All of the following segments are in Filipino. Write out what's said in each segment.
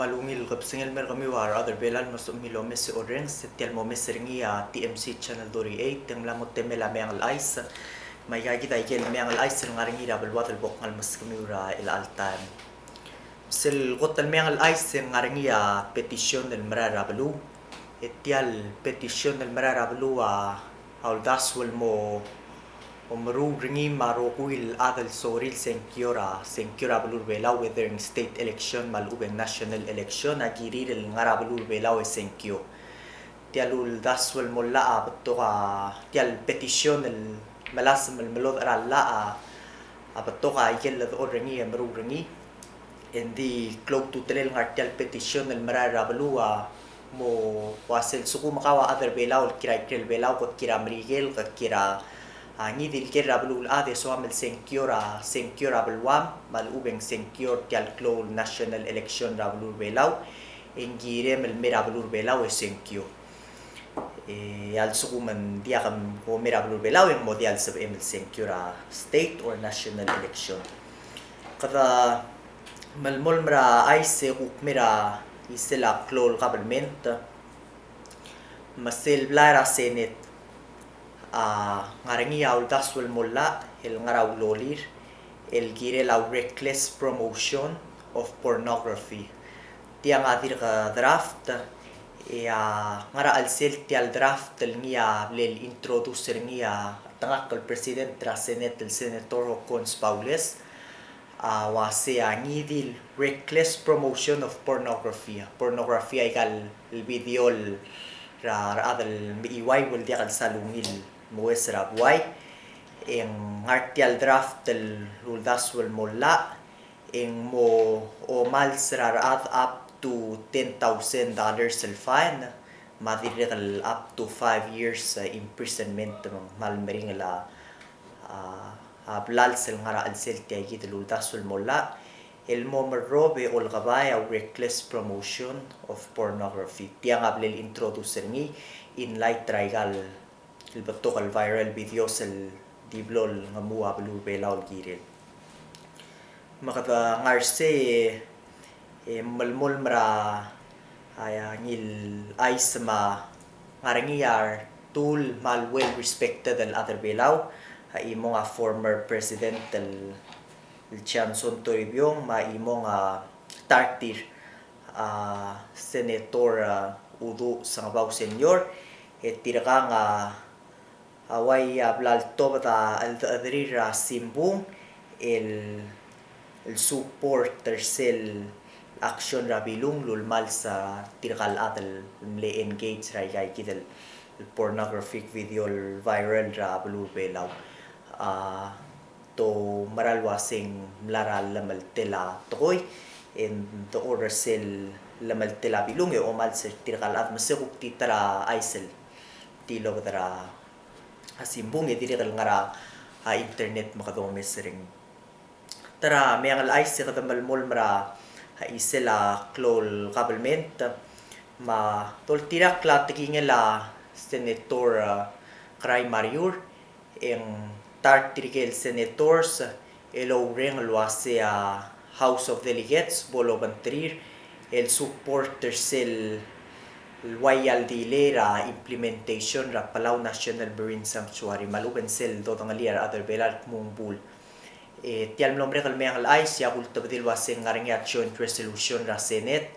malungil kapsingil mer kami war other belal mas umilo mes oreng setial mo mes ringi TMC channel 8 tem lamot temela mengal ice may gagi tay kel mengal ice ngaringi rabal water bok ngal mas kami ura il altan sil gotal mengal ice ngaringi petisyon del marara balu etial petisyon del marara balu haul daswal mo Omaru ringi maro kuil adal soril senkiora balur belau whether state election malubeng national election agiri del ngara balur belau senkio tialul daswal molla beto tial petition el malas melod ralla beto ikel or ringi amaru ringi endi cloak to telel ngartial petition el marara balua mo wasel suku makawa other belau kira belau kot kira mrigel kot kira ngidil kira balul ade so amel senkiora balwam malubeng senkior tial clol national election rabulur belau engire mel mera balur belau senkio al sukuman dia kam ko mera balur belau yang model sa emel senkiora state or national election kada malmol mera aise mera isela clol government masel blara senate ngarangi yaul daswal molla el ngaraw lolir el gire la reckless promotion of pornography tiang adir ka draft ngara al sel tial draft el ngia lel introducer ngia tangak el president tra senate el senator Cons Paules wase ngidil reckless promotion of pornography ay kal el video ra adal iway wal dia kal salungil muestra buay en artial draft del daswal molla en mo o mal serar up to $10,000 el fine madiril up to 5 years imprisonment mal mering la ablal sel ngara al sel tiagi del daswal molla el momerrobe ol gabay au reckless promotion of pornography tiang ablel introducer ni in light trigal el batok al viral videos el diblol ngamua balur belaw giril makata ngarse malmol mara ngil aisma ngarangiyar tool mal well respected al other belaw imo nga former president el Chanson Toribio imo nga tartir senator Udo Sangabaw Senior tiraga nga away ablal to bata adrir simbung el support tersel action rabilung lulmal sa tirkal atal le engage ray kay kidel pornographic video viral ra blue belaw to maralwasing laral lamal tela toy in the order sel lamal tela bilung o mal sa tirkal at masukuk titra aisel tilo tara simbung diri kal ngara internet makadong mesering tara mayang al ice kada malmol mara isela clol government ma tol tirak la tingela senator Cray Mariur en tartirigel senators elo reng luase House of Delegates bolo bantrir el supporter sel loyal dilera implementation ra Palau National Marine Sanctuary maluben sel do tangaliar other belal mumbul tial nombre kal meang al ice ya kulto bedil waseng ngaring joint resolution ra Senate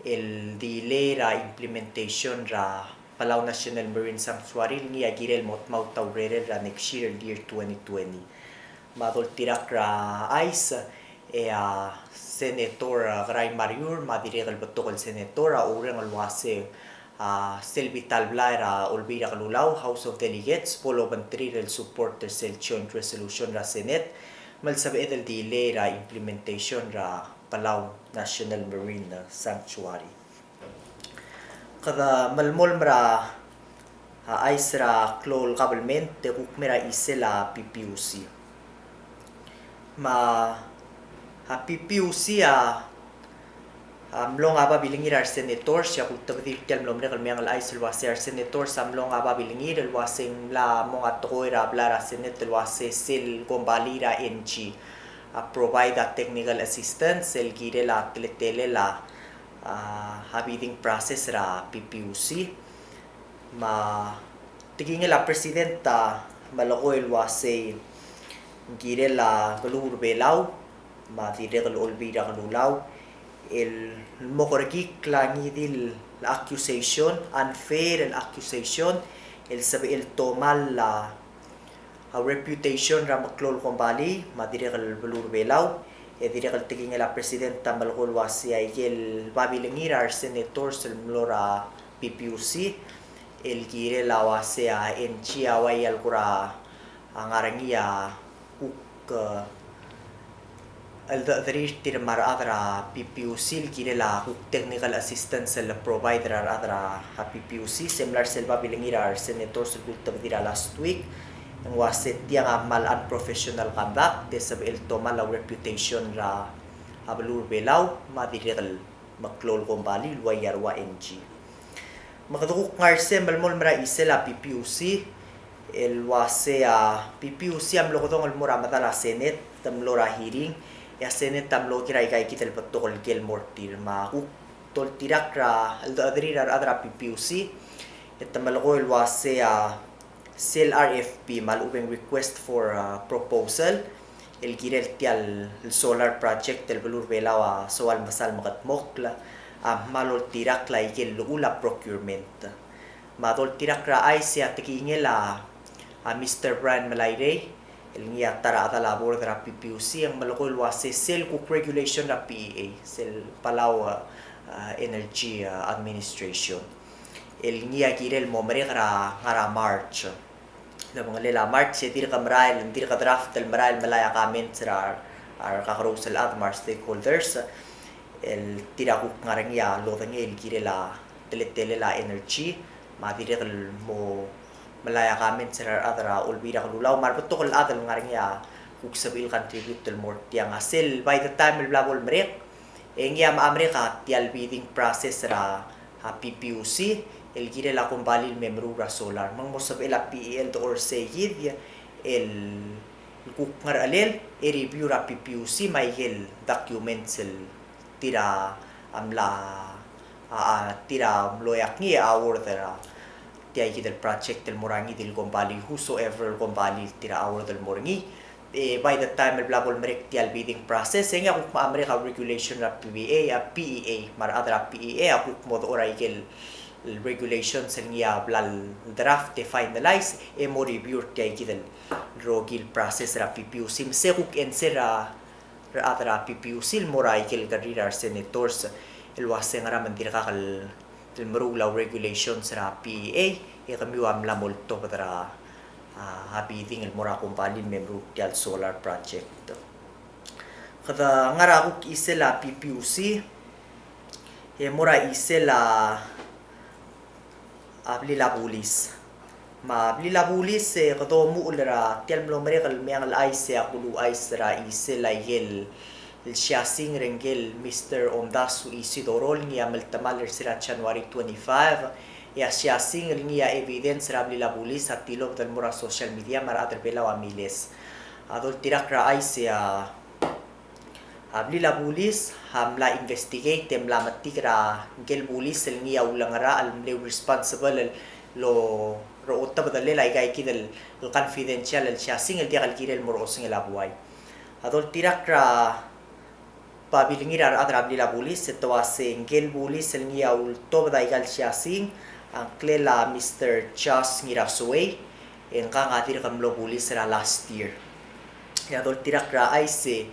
el dilera implementation ra Palau National Marine Sanctuary ni agirel motmaw taurere ra next year 2020 madol tirak ra ice senator Cray Mariur madirel betok el senator ureng al wase Selvital Blara Olvira Kalulaw House of Delegates polo bantrir el supporter sel joint resolution ra Senate malsabi el delay ra implementation ra Palau National Marine Sanctuary kada malmol mra aisra clol government te ukmera isela PPUC ma PPUC amlong aba bilingir ar senator siya kung tabdir tial mlom rekal miyang al aisel wase ar senator samlong aba bilingir el waseng la mong atoira blara senate el wase sil gombalira NG provide technical assistance el gire la tletele la bidding process ra PPUC ma tiging la presidenta malakoil wase gire la galur belau ma dire gal olbida galulaw el mokorki klangi dil la accusation unfair accusation el sabi el tomal la reputation ra maklol kombali ma dire gal galur belau e dire gal tiging la presidenta malkol wase ay el babilengir ar senator sel mlora PPUC el gire la wase a en chiaway al kura angarangia kuk al dadrir tir mar adra PPUC gire la kuk technical assistance el provider adra PPUC similar sel babilengir ar senator sel gultabdira last week ang wase tiang mal unprofessional conduct desab el toma la reputation ra ablur belaw madirel maklol kombali luayar wa NG makadukuk ngarse malmol mara isela PPUC el wase PPUC am lokodong el mura matala Senate tamlo ra hearing ya Senate tamlo kiray kay kitel patokol kel mortir ma tol tirak ra al adrir adra PPUC et tamalko el wase sel RFP mal ubeng request for proposal el girel tial el solar project el belur belawa soal masal makatmokla malol tirak la igel ula procurement madol tirak ra ay siya tikingela Mr. Brian Malaire el ngiya tara ata labor ra PPUC ang malokol wase sel cook regulation ra PEA sel Palau Energy Administration el ngiya girel momre ra March la mga lela March dir ka marail dir ka draft del marail malaya comments ra ar kakarosel admar stakeholders el tira ko ngarangya lo el girela teletele la energy madirek mo malaya comments ra adra olbira kalulaw marbuto kal adal ngarangya kuk sabil contribute del more tiang asel by the time el blabol merek engya ma Amerika tial bidding process ra PPUC el gire la kumbali el memru ra solar mang mo sab el PEL to or sayid el kukmar alel e review ra PPUC may el documents el tira amla tira mloyak ni award ra tiay del project el morangi del kumbali whosoever kumbali tira award del morangi by the time el blabol merek tial bidding process engya kukma Amerika regulation ra PEA mar adra PEA kukmo do oray el regulations niya blal draft te finalize e mo review tay gidel rogil process ra PPUC se kuk en sera ra atra PPUC moray kel garira senators el wasen ra mandir ka kal el marula regulations ra PEA e kami am la molto para bidding el mora company membro del solar project kada ngara kuk isela PPUC e mora isela ablila bulis ma ablila bulis kato mu ulra tial mlomre kal meang al ice akulu ice ra isela yel el shasing rengel Mr. Ondasu Isidorol niya maltamal sira January 25 ya shasing niya evidence ra ablila bulis at tilog del mura social media mar aterbela wa miles adol tirak ra ice ablila bulis hamla investigate temla matikra gel bulis el niya ulang ra al responsible lo roota badale la igay kidel el confidential el shasing el diakal kirel morosing el abuay adol tirakra pabilingir ar adra ablila bulis eto ase gel bulis el niya ulto badaigal shasing ang klela Mr. Chas ngirasway en kang atir kamlo bulis ra last year adol tirakra ay se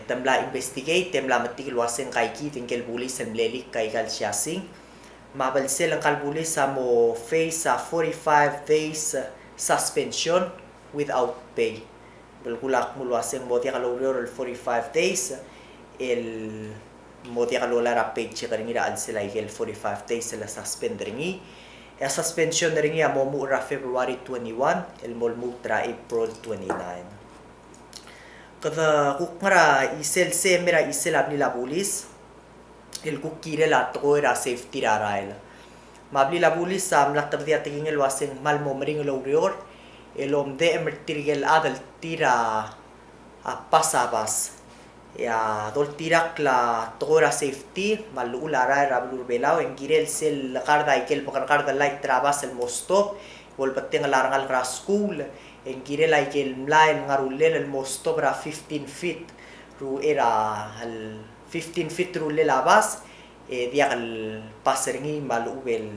temla investigate temla matikil wasen kay kitingkel bulis en lelik kay gal shasing mabalsel ang kalbulis sa mo face 45 days suspension without pay bulkulak mo wasen mo tiya kaloror 45 days el mo tiya kalola ra pay check ringi al sila el 45 days sila suspend ringi ya suspension ringi mo mu ra February 21 el mol mu tra April 29 kada kukmara isel semera isel ablila bulis el kukire la toera safety rarail mabli la bulis sam la tabdia tingel waseng mal momring lo rior el omde emertirgel adal tira a pasabas ya dol tirak la tora safety malu lara rablur belao en girel sel karda ikel bukan karda light trabas el mostop wol batte ngalarngal ra school en girel ikel mlail ngarulel el mostop ra 15 feet ru era al 15 feet ru le labas dia al paserngi malu bel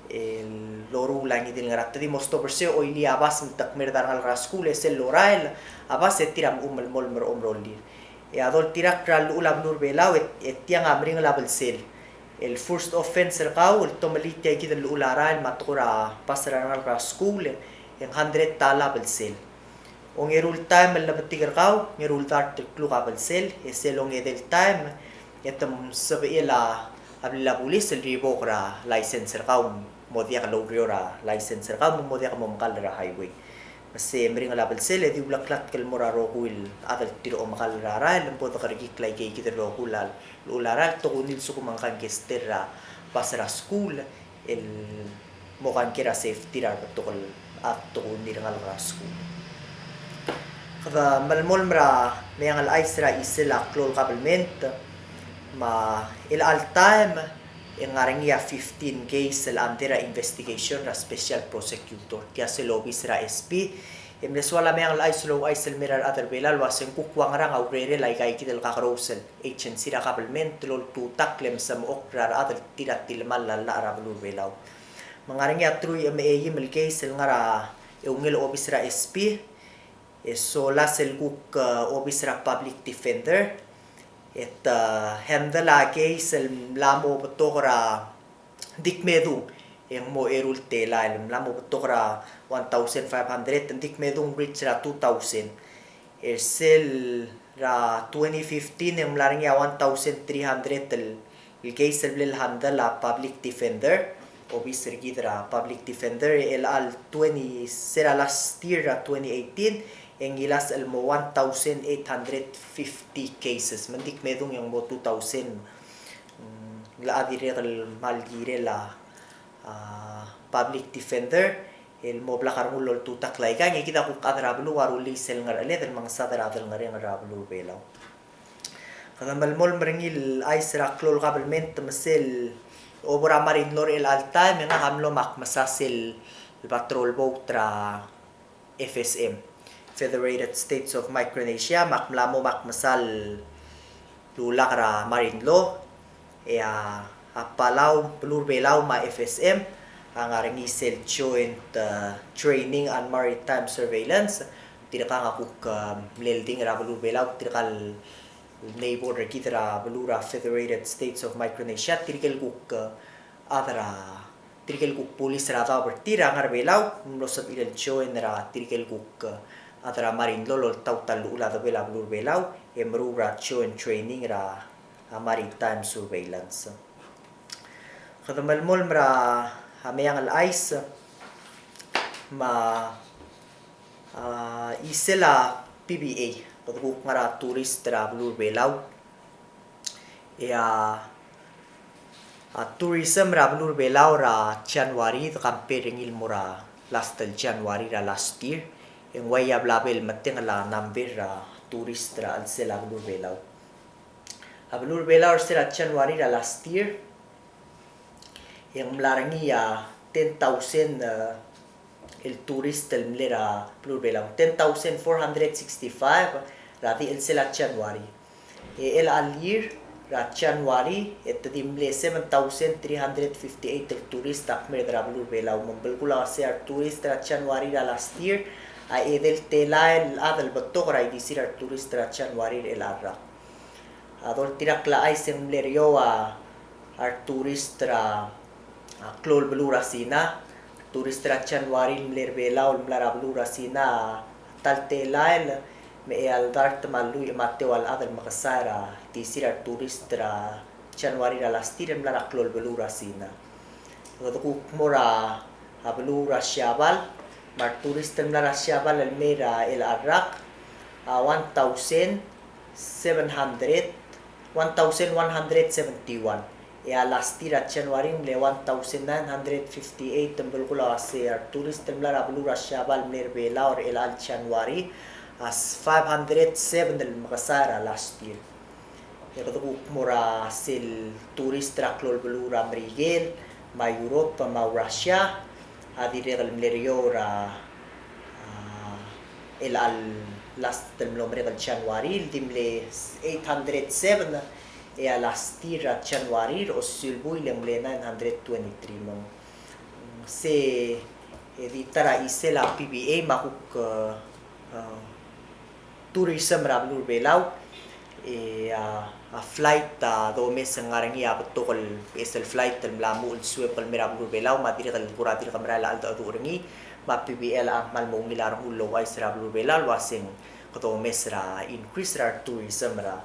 el loru langi del ngaratta di mostop se oili abas takmer darngal ra school es el lorael abas tiram el molmer omrolli adol tirak ral ulam nur belau tiang amring label sel el first offense kau el tomalit ya kid el ulara el matura pasran al school en 100 tala bel sel ong erul time el labatigar kau ngerul dart klu kabel sel esel ong edel time etam sabi la abla pulis el ribokra license kau modia ka lowriora license kau modia ka momkal ra highway kasi mering label sel di ulaklat kel moraro kuil adal tiro o makal raral ang poto karigik lay kay kita ro kulal ularal to kunil su kumangkan kestera pasara school el mokan kira safety ra to kol at to kunil ngal ra school kada malmol mra mayang al isra isela klol kabelment ma el al time en ngarengia 15 case el antera investigation ra special prosecutor tia se lobis ra SP emles wala mayang al islo isel mirar other belal wasen kukwang ra aurere lai kai kidel kakrosel agency ra kabelment lol tutak lem sam okra ra other tirat tilmal la ra blur belaw mangarengia trui MAI mel case el ngara eungel obis ra SP so lasel kuk obis ra public defender handle case el lamo betokra dikmedung yang mo erul tela el lamo betokra 1500 dikmedung reach ra 2000 sel ra 2015 yang laringya 1300 el case el handle public defender obis regidra public defender el al 20 será last year 2018 en ilas el mo 1850 cases mendik medung yang mo 2000 la adire el malgire la public defender el mo blakar mulol tutak laiga ngi kita ku kadra blu waruli sel ngarale del mangsa dara del ngare ngarablu belaw kada malmol mringil aisra klol kabelment mesel obra marin lor el alta menga hamlo mak masasel el patrol boat tra FSM Federated States of Micronesia makmlamo makmasal lulakra marinlo apalaw pelur belaw ma FSM ang arengisel joint training and maritime surveillance tiraka ngakuk mlelding ra pelur belaw tirakal neighbor rekitra belura Federated States of Micronesia tirkel kuk adra tirkel kuk police ra ta bertira ngar belaw losat ilel joint ra tirkel kuk atara marin lolo tautal ula da bela blur belaw emru ra joint training ra maritime surveillance khadamal mol mra hamayang al ice ma isela PBA paguk ngara tourist ra blur belaw tourism ra blur belaw ra January campaign ilmura last January ra last year en waya blabel mateng la number tourist ra al sela blur belaw ablur belaw sela January ra last year yang mlarangi 10,000 el tourist el mlera blur belaw 10,465 ra di el sela January el al year ra January dimle 7,358 el tourist akmer ra blur belaw mambel kula sa tourist ra January ra last year edel telael adal batok ra idisir tourist ra January el arra adol tirak la ay sem leryo tourist ra klol blura sina tourist ra January mler belaw mlara blura sina tal telael me al dart malu mateo al adal makasara disir tourist ra January ra lastir mlara klol blura sina adok mora blura shabal mar tourist mlara shabal el mera el arrak 1171 last year at January mle 1958 tembel kula se tourist mlara blura shabal mer bela or el al January as 507 del makasara last year. Yakaduk mura sil turis traklol belura Mrigel, ma Europa, ma Russia, adire el mleriora el al last del nombre del January, dimle 807 e a last year January o silbui lemle 923 mo. Se editara isela PBA makuk tourism rablur belau a flight do mes ngarangi abtokol isel flight el mlamu el suep el mirablur belau madire el kuratir kamera la alda duringi ma PBL mal mo ngilar hulo wais rablur belau wasing kato mes ra increase ra tourism ra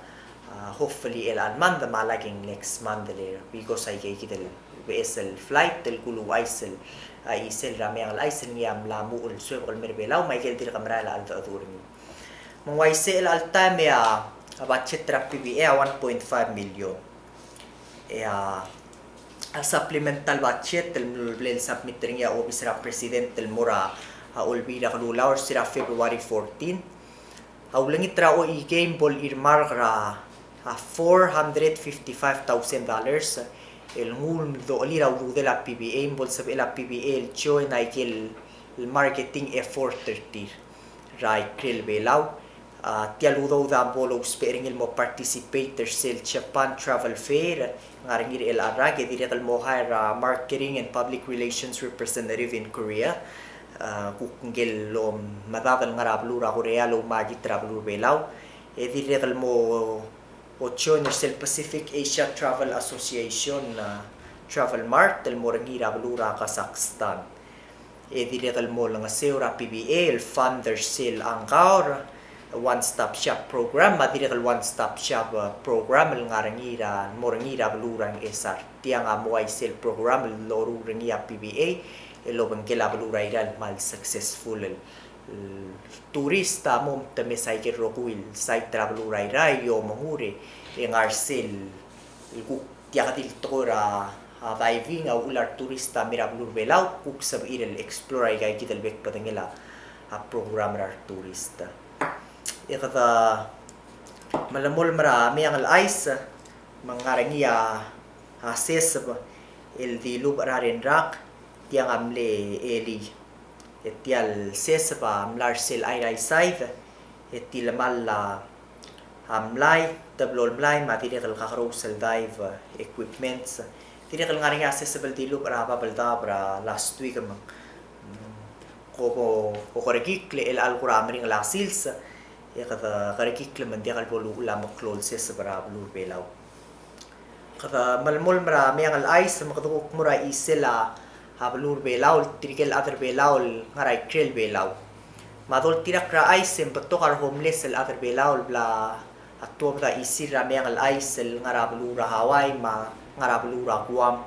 hopefully el alman the malaging next month le because I gave it el flight el kulu waisel isel rame ang isel ngiyam lamu el suep el mirbelau ma gel dir kamera la alda duringi mwaise el alta me budget tra PBA 1.5 million. A supplemental budget el blend submitting ya office ra president el mura olbira kalulaw sira February 14. Awlangi tra o i-game ball earmark ra $455,000 el ngul do olira u de la PBA bol sab la PBA el join el marketing effort 30 ra kril belaw tialudo da bolo spering il mo participate sel Japan travel fair ngaringir el arage dire kal mo hire marketing and public relations representative in Korea kungel lo madadal ngarablura Korea lo magi travel belaw dire kal mo ocho sel Pacific Asia Travel Association travel mart el mo rangira blura Kazakhstan dire kal mo lang seura PBA el funder sel angkaur one-stop shop program madirikal one-stop shop program el ngarangira morangira belurang esar tiang amoy sel program el loru rangia PBA el lobengela belura iral mal successful el turista mom temesay ke rokuil site travelura irai yo mahuri en arsel el ku tiagatil tora diving au ular turista mira belur belau kuk sab irel explore ay kitel bek patengela a program rar turista ikata malamol marami ang ice mangarangiya hases el dilub rarin rak tiang amle eli etial sespa amlar sel ay side etil malla amlay tablol mlay material kakarosel dive equipments tirekal ngarangiya accessible dilub raba baldabra last week ko korekikle el alquramring la sils kada karekikle mandia kal bolu la maklol ses bara blur belaw kada malmol mara me ang ice makaduk mura isela hablur belaw trikel other belaw ngaray krel belaw madol tirak ra ice embato kar homeless el other belaw bla atto da isira me ang ice el ngarablura Hawaii ma ngarablura Guam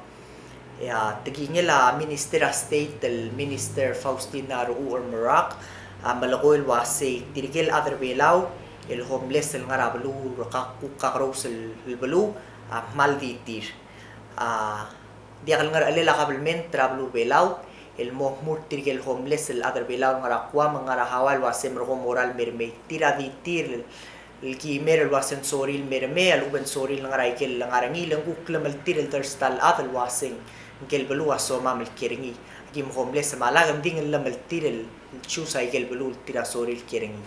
ya tigingela Minister of State el Minister Faustina Ruur Marak malakoil wasi tirigil other belaw el homeless el ngarablu kakros el belu malditir dia kal ngar alela kabelmen trablu belaw el mohmur tirigil homeless el other belaw ngarakwa mangara hawal wasi mergo moral merme tira ditir el kimer el wasen soril merme al uben soril ngaraikel ngarangi lengu klemel tiril terstal adal wasing gel belu aso mamel kiringi gim homeless malagam ding lamel tiril chusa igel belu tira soril kiringi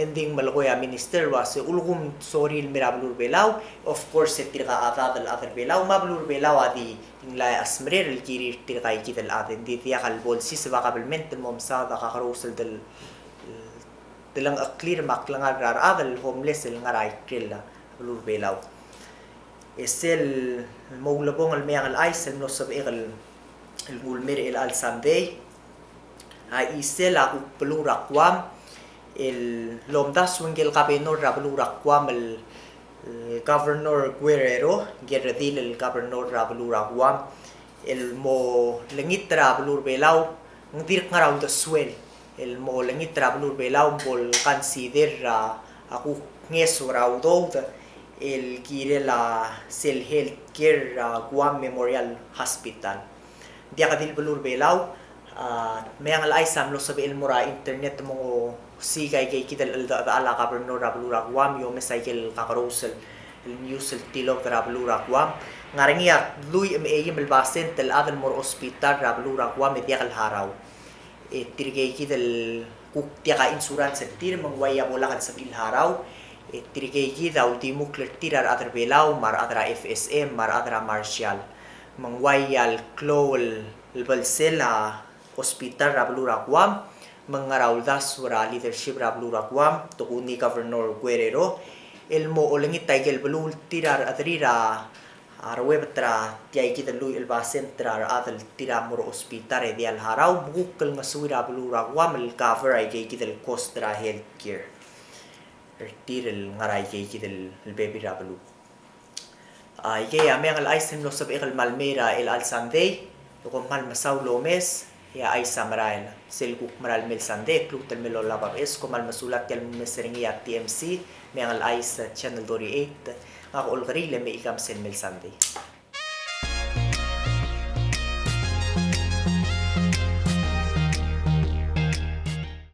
ending malagoya minister wase ulgum soril mirablur belaw of course tira adad al other belaw mablur belaw adi ingla asmrer el kirir tira ikit al adin di dia kal bol sis bakabelment momsa da kakarosel del delang clear maklangar rar adal homeless el ngaray krilla blur belaw esel moglabong al mayang al ice el no sab el gulmer el al sunday isela upelura kwam el lomdas wengel gobernador rabelura kwam el governor Guerrero Guerredil el governor rabelura kwam el mo lengit rabelur belaw ndir ngaraw da swel el mo lengit rabelur belaw bol consider aku ngeso raw do el gire la Cell Healthcare Guam Memorial Hospital dia kadil belur belaw mayang al aisam lo sabi el mura internet mo si kay kita ala gobernador Rablurakwan yo mesay kel kakarosel el news el tilog Rablurakwan ngaringia lui em belbasen tel adan mor hospital Rablurakwan media kal haraw tirgay kita el kuktia ka insurance tir mangwaya bola kan sabil haraw tirgay kita ultimo tirar adra belaw mar adra FSM mar adra martial mangwaya al klol el balsel hospital Rablurakwan mangarawdas wara leadership Rablurakwan tukuni Governor Guerrero el mo olengit taigel belul tirar adrira arwe batra tiay kita lui el basen trar adal tira mur hospital e dial haraw bukkel ngasui Rablurakwan el cover ay kita el cost tra healthcare tir el ngaray kita el baby Rablu ay kaya ameng al aisen no sab el Malmera el Alsandey ko mal masaw Lomes ya ay samarail selguk maral mil sande kluk tel melo labab es ko mal masulat tel meseringi at TMC mengal ay sa channel 48 ako olgari le me ikam sen mil sande